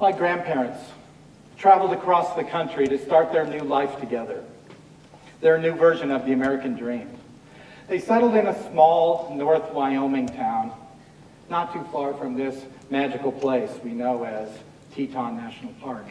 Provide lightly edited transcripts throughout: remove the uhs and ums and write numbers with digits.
My grandparents traveled across the country to start their new life together, their new version of the American dream. They settled in a small North Wyoming town, not too far from this magical place we know as Teton National Park.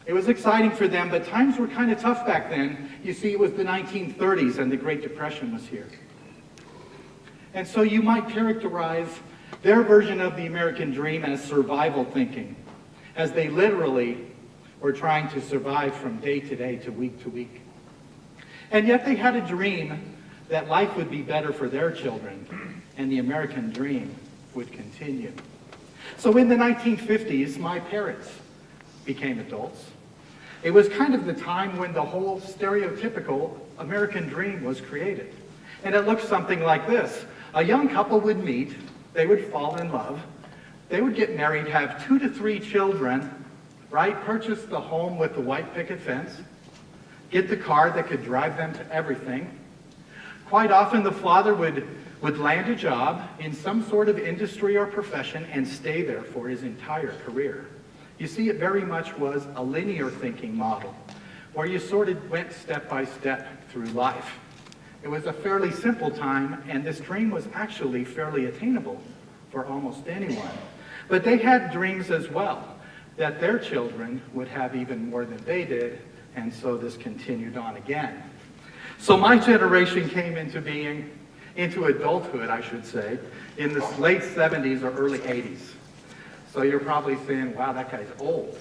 It was exciting for them, but times were kind of tough back then. You see, it was the 1930s and the Great Depression was here. And so you might characterize their version of the American dream as survival thinking, as they literally were trying to survive from day to day to week. And yet they had a dream that life would be better for their children, and the American dream would continue. So in the 1950s, my parents became adults. It was kind of the time when the whole stereotypical American dream was created. And it looked something like this. A young couple would meet, they would fall in love, they would get married, have 2 to 3 children, right? Purchase the home with the white picket fence, get the car that could drive them to everything. Quite often the father would land a job in some sort of industry or profession and stay there for his entire career. You see, it very much was a linear thinking model, where you sort of went step by step through life. It was a fairly simple time, and this dream was actually fairly attainable for almost anyone. But they had dreams as well, that their children would have even more than they did, and so this continued on again. So my generation came into being, into adulthood, I should say, in the late 70s or early 80s. So you're probably saying, wow, that guy's old,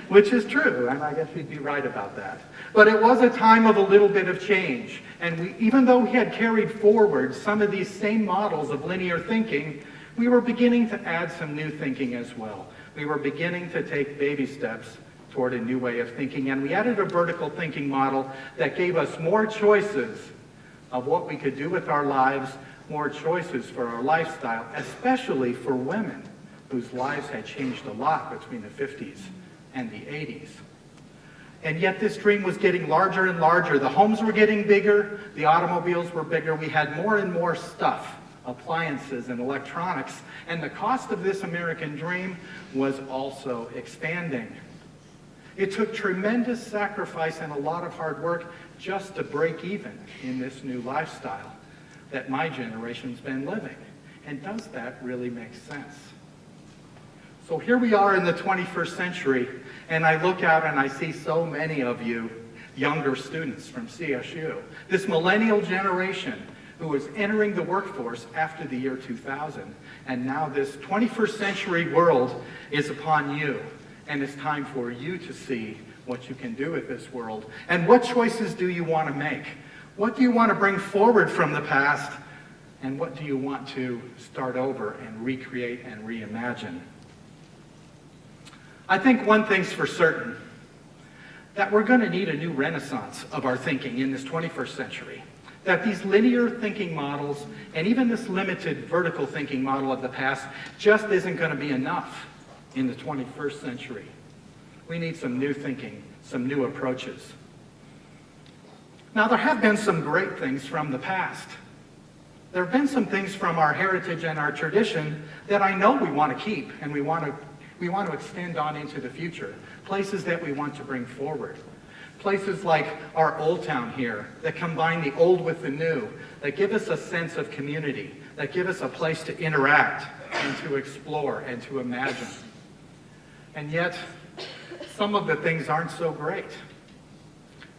which is true, and I guess you'd be right about that. But it was a time of a little bit of change, and even though we had carried forward some of these same models of linear thinking, we were beginning to add some new thinking as well. We were beginning to take baby steps toward a new way of thinking, and we added a vertical thinking model that gave us more choices of what we could do with our lives, more choices for our lifestyle, especially for women, whose lives had changed a lot between the 50s and the 80s. And yet this dream was getting larger and larger. The homes were getting bigger, the automobiles were bigger, we had more and more stuff, appliances and electronics, and the cost of this American dream was also expanding. It took tremendous sacrifice and a lot of hard work just to break even in this new lifestyle that my generation's been living. And does that really make sense? So here we are in the 21st century, and I look out and I see so many of you younger students from CSU, this millennial generation who was entering the workforce after the year 2000, and now this 21st century world is upon you, and it's time for you to see what you can do with this world. And what choices do you want to make? What do you want to bring forward from the past, and what do you want to start over and recreate and reimagine? I think one thing's for certain, that we're going to need a new renaissance of our thinking in this 21st century. That these linear thinking models, and even this limited vertical thinking model of the past, just isn't going to be enough in the 21st century. We need some new thinking, some new approaches. Now, there have been some great things from the past. There have been some things from our heritage and our tradition that I know we want to keep, and we want to extend on into the future. Places that we want to bring forward. Places like our Old Town here that combine the old with the new, that give us a sense of community, that give us a place to interact and to explore and to imagine. And yet, some of the things aren't so great.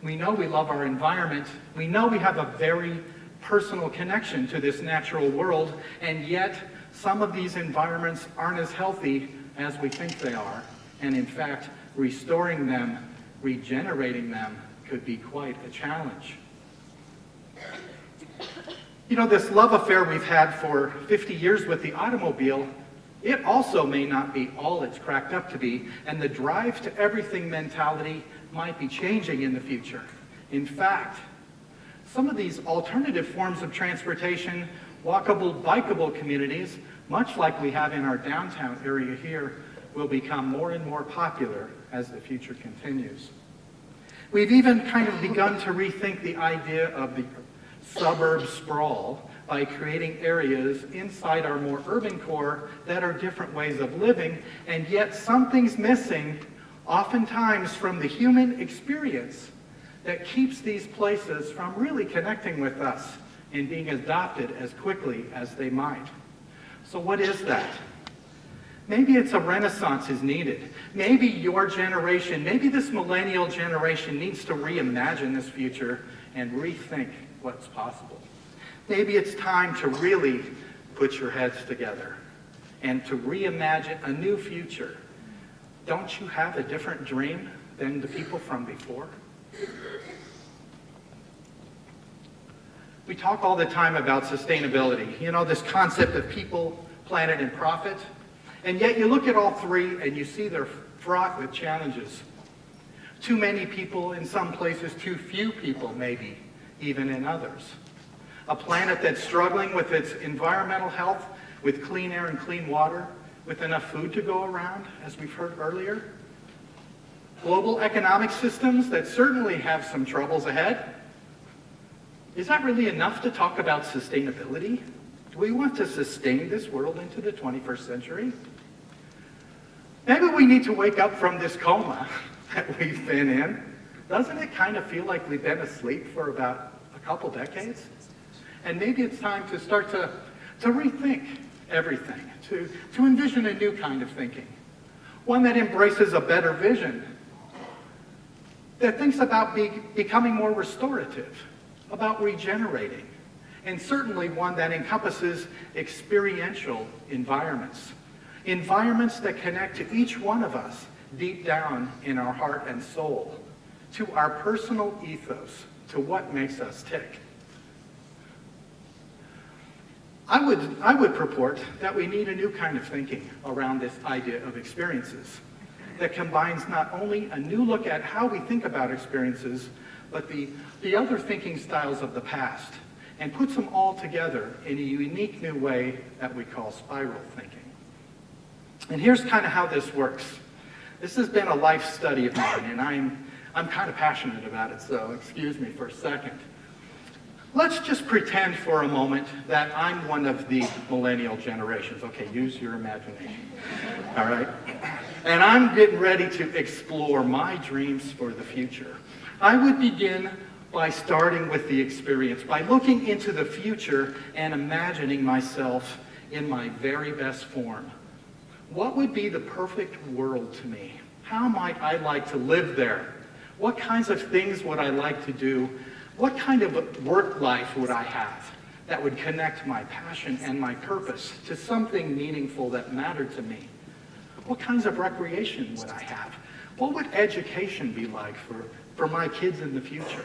We know we love our environment. We know we have a very personal connection to this natural world, and yet some of these environments aren't as healthy as we think they are. And in fact, restoring them, regenerating them could be quite a challenge. You know, this love affair we've had for 50 years with the automobile, it also may not be all it's cracked up to be, and the drive to everything mentality might be changing in the future. In fact, some of these alternative forms of transportation, walkable, bikeable communities, much like we have in our downtown area here, will become more and more popular as the future continues. We've even kind of begun to rethink the idea of the suburb sprawl, by creating areas inside our more urban core that are different ways of living, and yet something's missing, oftentimes from the human experience, that keeps these places from really connecting with us and being adopted as quickly as they might. So what is that? Maybe it's a renaissance is needed. Maybe your generation, maybe this millennial generation needs to reimagine this future and rethink what's possible. Maybe it's time to really put your heads together and to reimagine a new future. Don't you have a different dream than the people from before? We talk all the time about sustainability, this concept of people, planet, and profit. And yet you look at all three and you see they're fraught with challenges. Too many people in some places, too few people maybe, even in others. A planet that's struggling with its environmental health, with clean air and clean water, with enough food to go around, as we've heard earlier. Global economic systems that certainly have some troubles ahead. Is that really enough to talk about sustainability? Do we want to sustain this world into the 21st century? Maybe we need to wake up from this coma that we've been in. Doesn't it kind of feel like we've been asleep for about a couple decades? And maybe it's time to start to rethink everything, to envision a new kind of thinking. One that embraces a better vision, that thinks about becoming more restorative, about regenerating, and certainly one that encompasses experiential environments. Environments that connect to each one of us deep down in our heart and soul, to our personal ethos, to what makes us tick. I would purport that we need a new kind of thinking around this idea of experiences that combines not only a new look at how we think about experiences, but the other thinking styles of the past, and puts them all together in a unique new way that we call spiral thinking. And here's kind of how this works. This has been a life study of mine, and I'm kind of passionate about it, so excuse me for a second. Let's just pretend for a moment that I'm one of the millennial generations. Okay, use your imagination. All right? And I'm getting ready to explore my dreams for the future. I would begin by starting with the experience, by looking into the future and imagining myself in my very best form. What would be the perfect world to me? How might I like to live there? What kinds of things would I like to do? What kind of work life would I have that would connect my passion and my purpose to something meaningful that mattered to me? What kinds of recreation would I have? What would education be like for my kids in the future?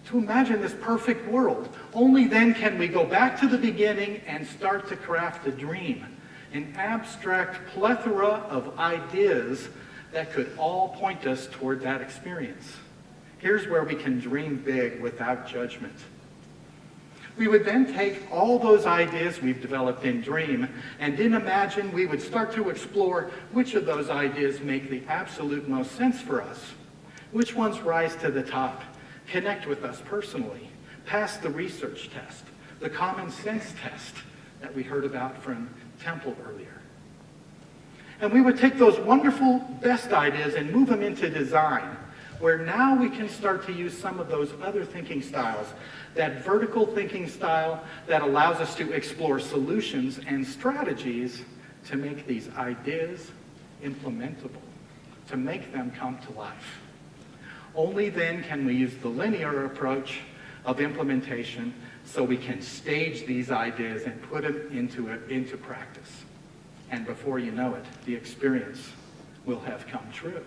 To imagine this perfect world, only then can we go back to the beginning and start to craft a dream, an abstract plethora of ideas that could all point us toward that experience. Here's where we can dream big without judgment. We would then take all those ideas we've developed in Dream, and in Imagine, we would start to explore which of those ideas make the absolute most sense for us. Which ones rise to the top, connect with us personally, pass the research test, the common sense test that we heard about from Temple earlier. And we would take those wonderful best ideas and move them into design, where now we can start to use some of those other thinking styles, that vertical thinking style that allows us to explore solutions and strategies to make these ideas implementable, to make them come to life. Only then can we use the linear approach of implementation so we can stage these ideas and put them into practice. And before you know it, the experience will have come true.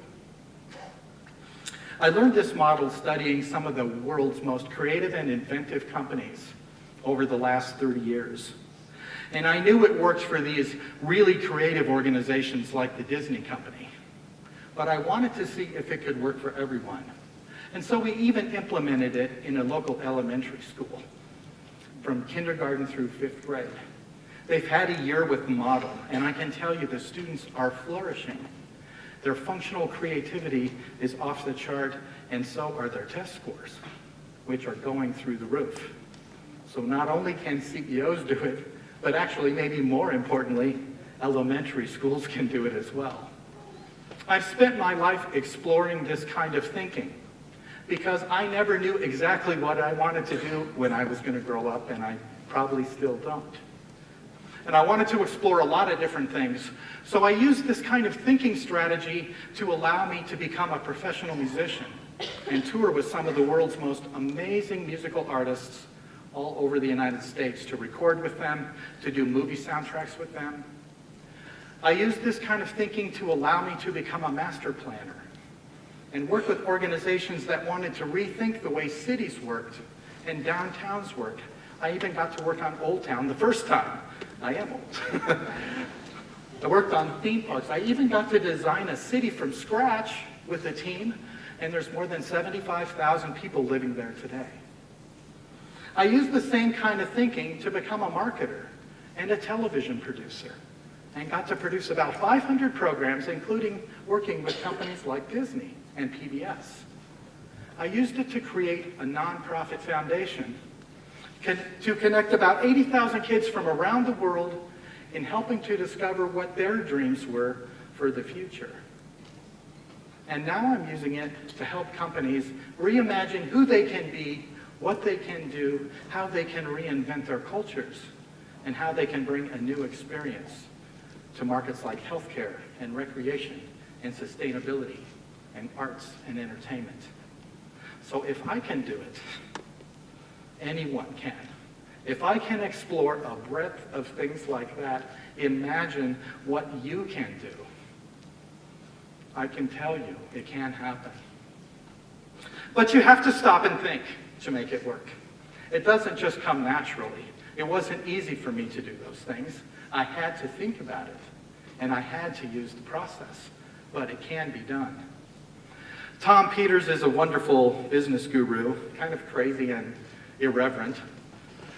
I learned this model studying some of the world's most creative and inventive companies over the last 30 years. And I knew it worked for these really creative organizations like the Disney Company. But I wanted to see if it could work for everyone. And so we even implemented it in a local elementary school, from kindergarten through 5th grade. They've had a year with the model, and I can tell you the students are flourishing. Their functional creativity is off the chart, and so are their test scores, which are going through the roof. So not only can CEOs do it, but actually maybe more importantly, elementary schools can do it as well. I've spent my life exploring this kind of thinking because I never knew exactly what I wanted to do when I was going to grow up, and I probably still don't. And I wanted to explore a lot of different things. So I used this kind of thinking strategy to allow me to become a professional musician and tour with some of the world's most amazing musical artists all over the United States, to record with them, to do movie soundtracks with them. I used this kind of thinking to allow me to become a master planner and work with organizations that wanted to rethink the way cities worked and downtowns worked. I even got to work on Old Town the first time. I am old. I worked on theme parks. I even got to design a city from scratch with a team, and there's more than 75,000 people living there today. I used the same kind of thinking to become a marketer and a television producer, and got to produce about 500 programs, including working with companies like Disney and PBS. I used it to create a nonprofit foundation to connect about 80,000 kids from around the world in helping to discover what their dreams were for the future. And now I'm using it to help companies reimagine who they can be, what they can do, how they can reinvent their cultures, and how they can bring a new experience to markets like healthcare and recreation and sustainability and arts and entertainment. So if I can do it, anyone can. If I can explore a breadth of things like that, imagine what you can do. I can tell you it can happen. But you have to stop and think to make it work. It doesn't just come naturally. It wasn't easy for me to do those things. I had to think about it, and I had to use the process, but it can be done. Tom Peters is a wonderful business guru, kind of crazy and irreverent.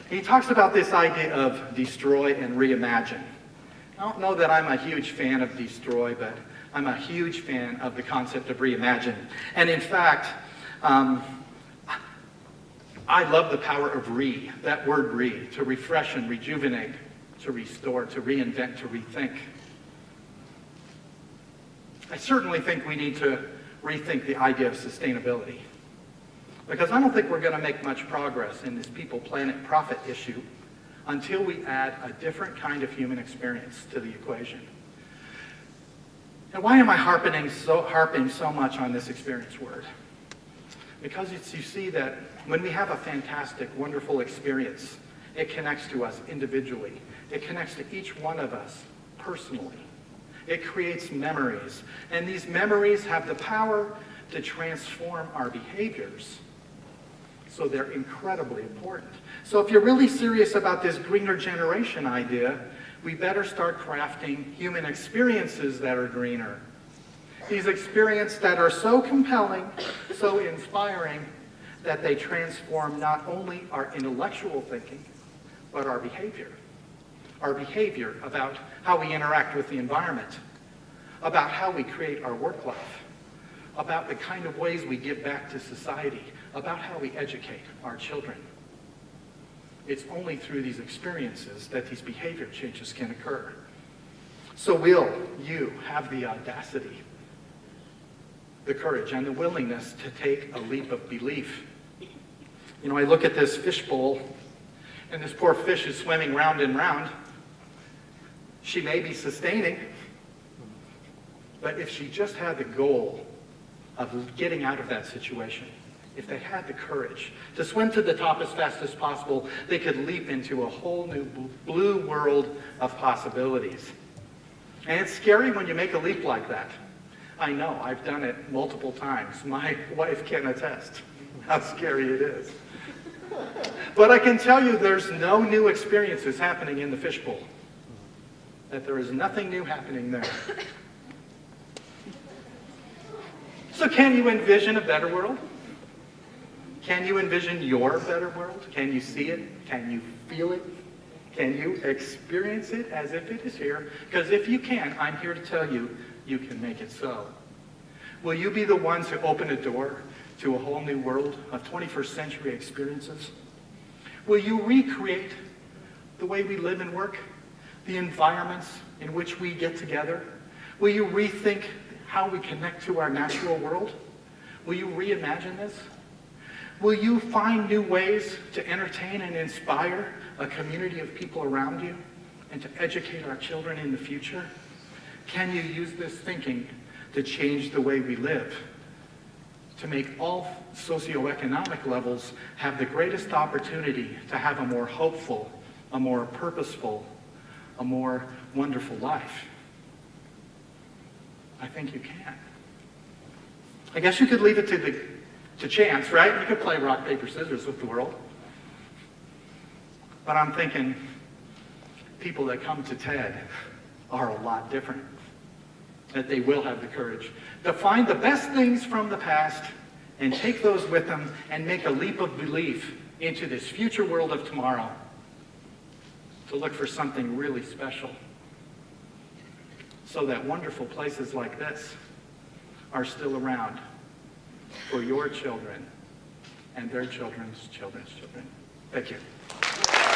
He talks about this idea of destroy and reimagine. I don't know that I'm a huge fan of destroy, but I'm a huge fan of the concept of reimagine. And in fact, I love the power of that word to refresh and rejuvenate, to restore, to reinvent, to rethink. I certainly think we need to rethink the idea of sustainability, because I don't think we're going to make much progress in this people, planet, profit issue until we add a different kind of human experience to the equation. And why am I harping so much on this experience word? Because you see that when we have a fantastic, wonderful experience, it connects to us individually. It connects to each one of us personally. It creates memories, and these memories have the power to transform our behaviors. So they're incredibly important. So if you're really serious about this greener generation idea, we better start crafting human experiences that are greener. These experiences that are so compelling, so inspiring, that they transform not only our intellectual thinking, but our behavior. Our behavior about how we interact with the environment, about how we create our work life, about the kind of ways we give back to society, about how we educate our children. It's only through these experiences that these behavior changes can occur. So will you have the audacity, the courage, and the willingness to take a leap of belief? You know, I look at this fishbowl, and this poor fish is swimming round and round. She may be sustaining, but if she just had the goal of getting out of that situation, if they had the courage to swim to the top as fast as possible, they could leap into a whole new blue world of possibilities. And it's scary when you make a leap like that. I know, I've done it multiple times. My wife can attest how scary it is. But I can tell you there's no new experiences happening in the fishbowl. That there is nothing new happening there. So can you envision a better world? Can you envision your better world? Can you see it? Can you feel it? Can you experience it as if it is here? Because if you can, I'm here to tell you, you can make it so. Will you be the ones who open a door to a whole new world of 21st century experiences? Will you recreate the way we live and work, the environments in which we get together? Will you rethink how we connect to our natural world? Will you reimagine this? Will you find new ways to entertain and inspire a community of people around you and to educate our children in the future? Can you use this thinking to change the way we live, to make all socioeconomic levels have the greatest opportunity to have a more hopeful, a more purposeful, a more wonderful life? I think you can. I guess you could leave it to chance, right? You could play rock, paper, scissors with the world. But I'm thinking people that come to TED are a lot different. That they will have the courage to find the best things from the past and take those with them and make a leap of belief into this future world of tomorrow, to look for something really special, so that wonderful places like this are still around for your children and their children's children's children. Thank you.